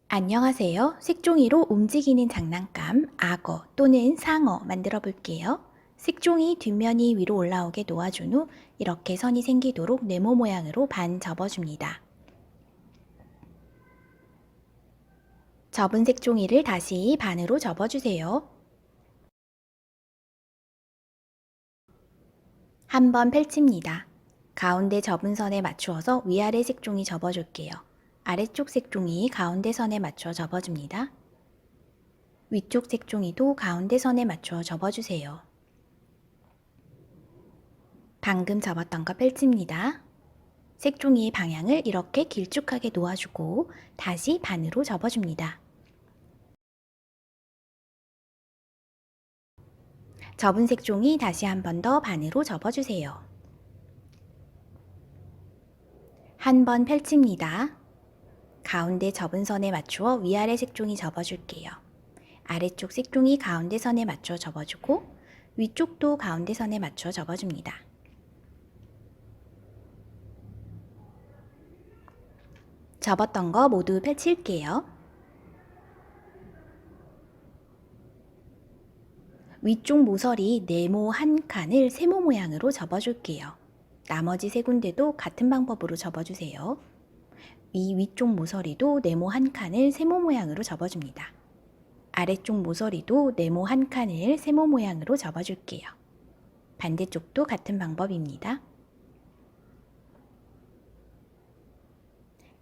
안녕하세요. 색종이로 움직이는 장난감, 악어 또는 상어 만들어 볼게요. 색종이 뒷면이 위로 올라오게 놓아준 후 이렇게 선이 생기도록 네모 모양으로 반 접어줍니다. 접은 색종이를 다시 반으로 접어주세요. 한번 펼칩니다. 가운데 접은 선에 맞추어서 위아래 색종이 접어줄게요. 아래쪽 색종이 가운데 선에 맞춰 접어줍니다. 위쪽 색종이도 가운데 선에 맞춰 접어주세요. 방금 접었던 거 펼칩니다. 색종이의 방향을 이렇게 길쭉하게 놓아주고 다시 반으로 접어줍니다. 접은 색종이 다시 한 번 더 반으로 접어주세요. 한 번 펼칩니다. 가운데 접은 선에 맞추어 위아래 색종이 접어줄게요. 아래쪽 색종이 가운데 선에 맞춰 접어주고 위쪽도 가운데 선에 맞춰 접어줍니다. 접었던 거 모두 펼칠게요. 위쪽 모서리 네모 한 칸을 세모 모양으로 접어줄게요. 나머지 세 군데도 같은 방법으로 접어주세요. 이 위쪽 모서리도 네모 한 칸을 세모 모양으로 접어줍니다. 아래쪽 모서리도 네모 한 칸을 세모 모양으로 접어줄게요. 반대쪽도 같은 방법입니다.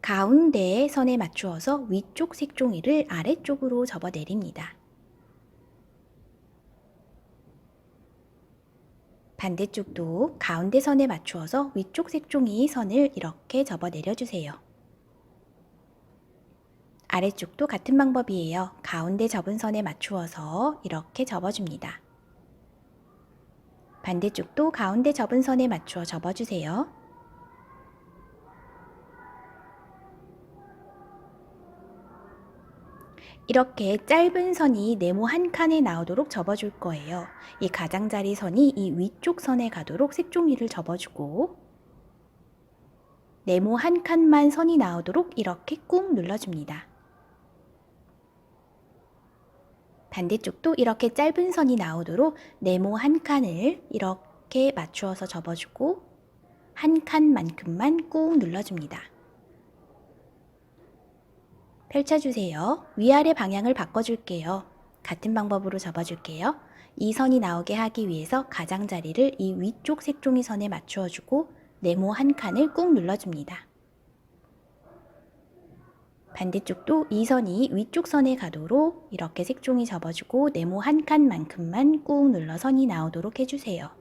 가운데 선에 맞추어서 위쪽 색종이를 아래쪽으로 접어 내립니다. 반대쪽도 가운데 선에 맞추어서 위쪽 색종이 선을 이렇게 접어 내려주세요. 아래쪽도 같은 방법이에요. 가운데 접은 선에 맞추어서 이렇게 접어줍니다. 반대쪽도 가운데 접은 선에 맞추어 접어주세요. 이렇게 짧은 선이 네모 한 칸에 나오도록 접어줄 거예요. 이 가장자리 선이 이 위쪽 선에 가도록 색종이를 접어주고 네모 한 칸만 선이 나오도록 이렇게 꾹 눌러줍니다. 반대쪽도 이렇게 짧은 선이 나오도록 네모 한 칸을 이렇게 맞추어서 접어주고 한 칸만큼만 꾹 눌러줍니다. 펼쳐주세요. 위아래 방향을 바꿔줄게요. 같은 방법으로 접어줄게요. 이 선이 나오게 하기 위해서 가장자리를 이 위쪽 색종이 선에 맞추어주고 네모 한 칸을 꾹 눌러줍니다. 반대쪽도 이 선이 위쪽 선에 가도록 이렇게 색종이 접어주고 네모 한 칸만큼만 꾹 눌러 선이 나오도록 해주세요.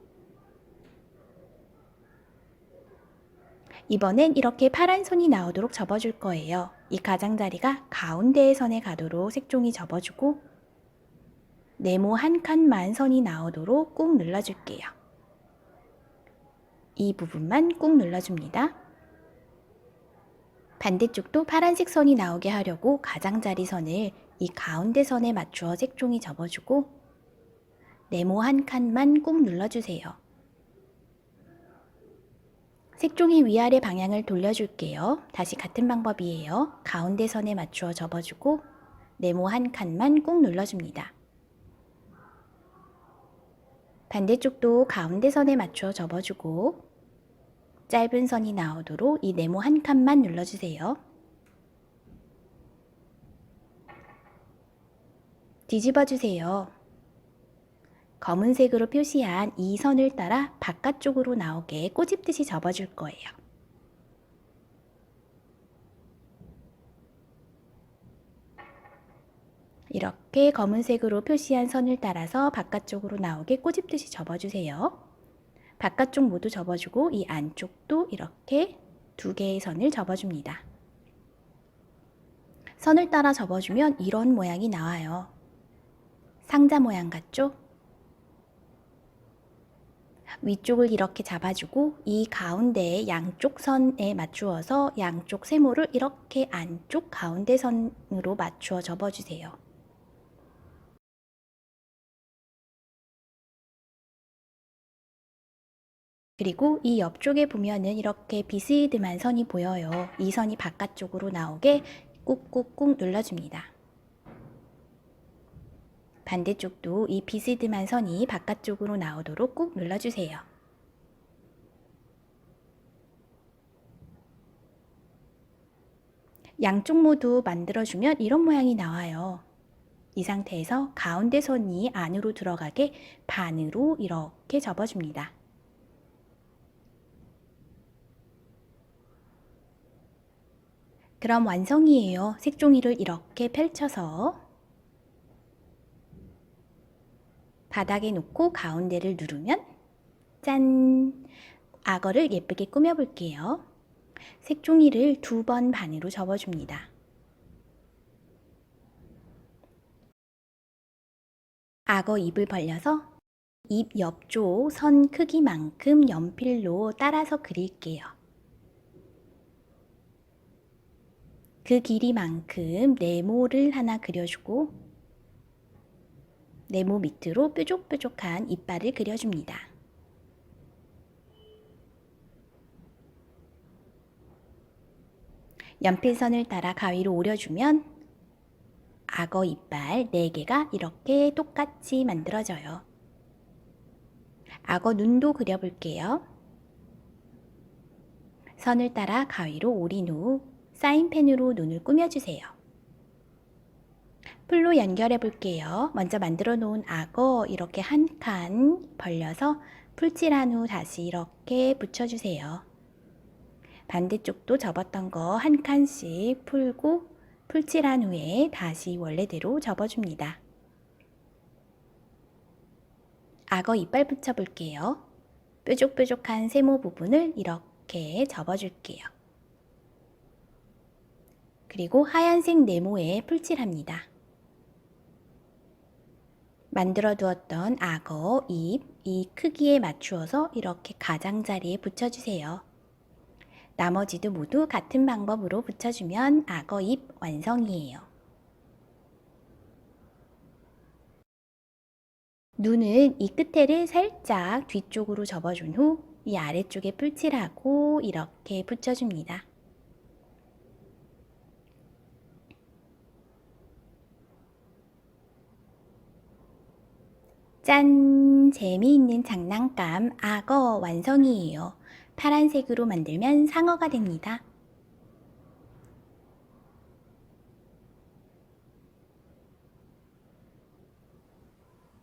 이번엔 이렇게 파란 선이 나오도록 접어줄 거예요. 이 가장자리가 가운데의 선에 가도록 색종이 접어주고 네모 한 칸만 선이 나오도록 꾹 눌러줄게요. 이 부분만 꾹 눌러줍니다. 반대쪽도 파란색 선이 나오게 하려고 가장자리 선을 이 가운데 선에 맞추어 색종이 접어주고 네모 한 칸만 꾹 눌러주세요. 색종이 위아래 방향을 돌려줄게요. 다시 같은 방법이에요. 가운데 선에 맞추어 접어주고 네모 한 칸만 꾹 눌러줍니다. 반대쪽도 가운데 선에 맞추어 접어주고 짧은 선이 나오도록 이 네모 한 칸만 눌러주세요. 뒤집어 주세요. 검은색으로 표시한 이 선을 따라 바깥쪽으로 나오게 꼬집듯이 접어줄 거예요. 이렇게 검은색으로 표시한 선을 따라서 바깥쪽으로 나오게 꼬집듯이 접어주세요. 바깥쪽 모두 접어주고 이 안쪽도 이렇게 두 개의 선을 접어줍니다. 선을 따라 접어주면 이런 모양이 나와요. 상자 모양 같죠? 위쪽을 이렇게 잡아주고 이 가운데 양쪽 선에 맞추어서 양쪽 세모를 이렇게 안쪽 가운데 선으로 맞추어 접어주세요. 그리고 이 옆쪽에 보면은 이렇게 비스듬한 선이 보여요. 이 선이 바깥쪽으로 나오게 꾹꾹꾹 눌러줍니다. 반대쪽도 이 비스듬한 선이 바깥쪽으로 나오도록 꾹 눌러주세요. 양쪽 모두 만들어주면 이런 모양이 나와요. 이 상태에서 가운데 선이 안으로 들어가게 반으로 이렇게 접어줍니다. 그럼 완성이에요. 색종이를 이렇게 펼쳐서 바닥에 놓고 가운데를 누르면 짠! 악어를 예쁘게 꾸며볼게요. 색종이를 2번 반으로 접어줍니다. 악어 입을 벌려서 입 옆쪽 선 크기만큼 연필로 따라서 그릴게요. 그 길이만큼 네모를 하나 그려주고 네모 밑으로 뾰족뾰족한 이빨을 그려줍니다. 연필선을 따라 가위로 오려주면 악어 이빨 4개가 이렇게 똑같이 만들어져요. 악어 눈도 그려볼게요. 선을 따라 가위로 오린 후 사인펜으로 눈을 꾸며주세요. 풀로 연결해 볼게요. 먼저 만들어 놓은 악어 이렇게 한 칸 벌려서 풀칠한 후 다시 이렇게 붙여주세요. 반대쪽도 접었던 거 한 칸씩 풀고 풀칠한 후에 다시 원래대로 접어줍니다. 악어 이빨 붙여볼게요. 뾰족뾰족한 세모 부분을 이렇게 접어줄게요. 그리고 하얀색 네모에 풀칠합니다. 만들어 두었던 악어 입, 이 크기에 맞추어서 이렇게 가장자리에 붙여주세요. 나머지도 모두 같은 방법으로 붙여주면 악어 입 완성이에요. 눈은 이 끝에를 살짝 뒤쪽으로 접어준 후 이 아래쪽에 풀칠하고 이렇게 붙여줍니다. 짠! 재미있는 장난감 악어 완성이에요. 파란색으로 만들면 상어가 됩니다.